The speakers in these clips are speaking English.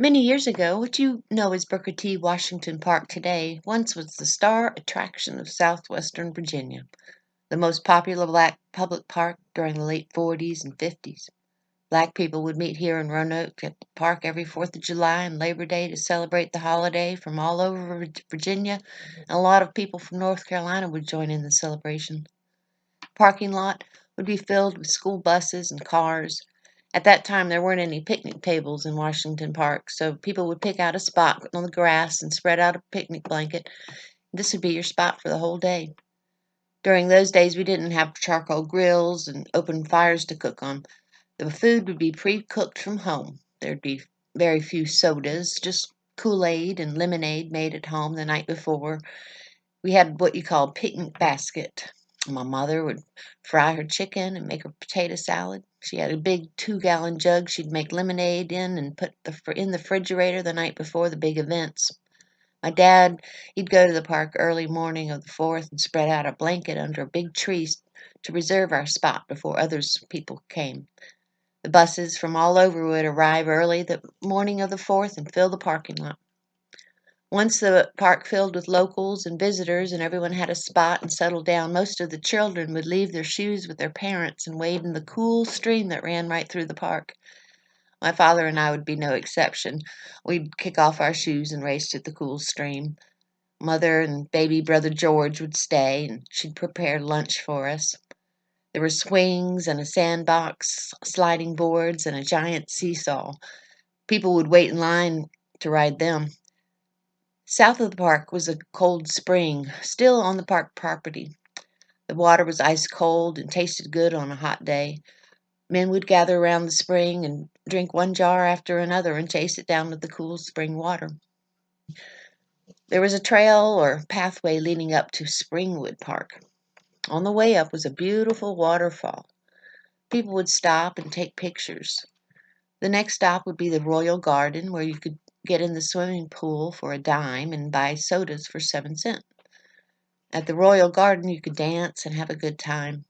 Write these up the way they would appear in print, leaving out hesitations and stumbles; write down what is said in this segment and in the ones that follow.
Many years ago, what you know as Booker T. Washington Park today once was the star attraction of southwestern Virginia, the most popular black public park during the late 40s and 50s. Black people would meet here in Roanoke at the park every 4th of July and Labor Day to celebrate the holiday from all over Virginia, and a lot of people from North Carolina would join in the celebration. The parking lot would be filled with school buses and cars. At that time, there weren't any picnic tables in Washington Park, so people would pick out a spot on the grass and spread out a picnic blanket. This would be your spot for the whole day. During those days, we didn't have charcoal grills and open fires to cook on. The food would be pre-cooked from home. There'd be very few sodas, just Kool-Aid and lemonade made at home the night before. We had what you call picnic basket. My mother would fry her chicken and make her potato salad. She had a big 2-gallon jug she'd make lemonade in and put in the refrigerator the night before the big events. My dad, he'd go to the park early morning of the 4th and spread out a blanket under a big tree to reserve our spot before people came. The buses from all over would arrive early the morning of the 4th and fill the parking lot. Once the park filled with locals and visitors and everyone had a spot and settled down, most of the children would leave their shoes with their parents and wade in the cool stream that ran right through the park. My father and I would be no exception. We'd kick off our shoes and race to the cool stream. Mother and baby brother George would stay, and she'd prepare lunch for us. There were swings and a sandbox, sliding boards, and a giant seesaw. People would wait in line to ride them. South of the park was a cold spring, still on the park property. The water was ice cold and tasted good on a hot day. Men would gather around the spring and drink one jar after another and chase it down with the cool spring water. There was a trail or pathway leading up to Springwood Park. On the way up was a beautiful waterfall. People would stop and take pictures. The next stop would be the Royal Garden, where you could get in the swimming pool for a dime and buy sodas for 7 cents. At the Royal Garden, you could dance and have a good time.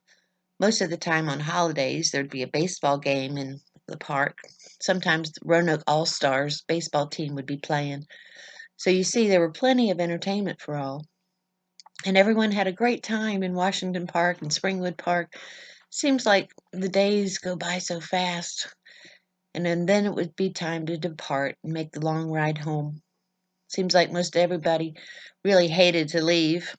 Most of the time on holidays, there'd be a baseball game in the park. Sometimes the Roanoke All-Stars baseball team would be playing. So you see, there were plenty of entertainment for all. And everyone had a great time in Washington Park and Springwood Park. Seems like the days go by so fast. And then it would be time to depart and make the long ride home. Seems like most everybody really hated to leave.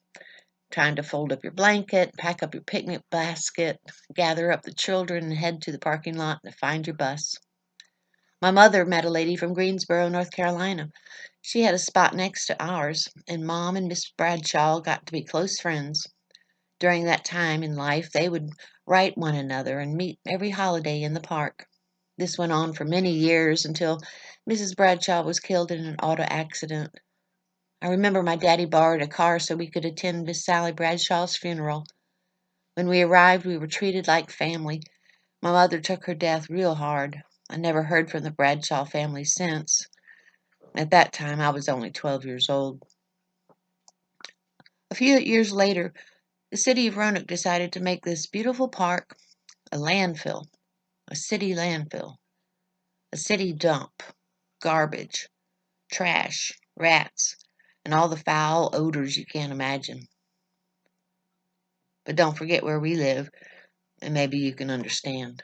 Time to fold up your blanket, pack up your picnic basket, gather up the children, and head to the parking lot to find your bus. My mother met a lady from Gainsboro, North Carolina. She had a spot next to ours, and Mom and Miss Bradshaw got to be close friends. During that time in life, they would write one another and meet every holiday in the park. This went on for many years until Mrs. Bradshaw was killed in an auto accident. I remember my daddy borrowed a car so we could attend Miss Sally Bradshaw's funeral. When we arrived, we were treated like family. My mother took her death real hard. I never heard from the Bradshaw family since. At that time, I was only 12 years old. A few years later, the city of Roanoke decided to make this beautiful park a landfill, a city landfill, a city dump, garbage, trash, rats, and all the foul odors you can't imagine. But don't forget where we live, and maybe you can understand.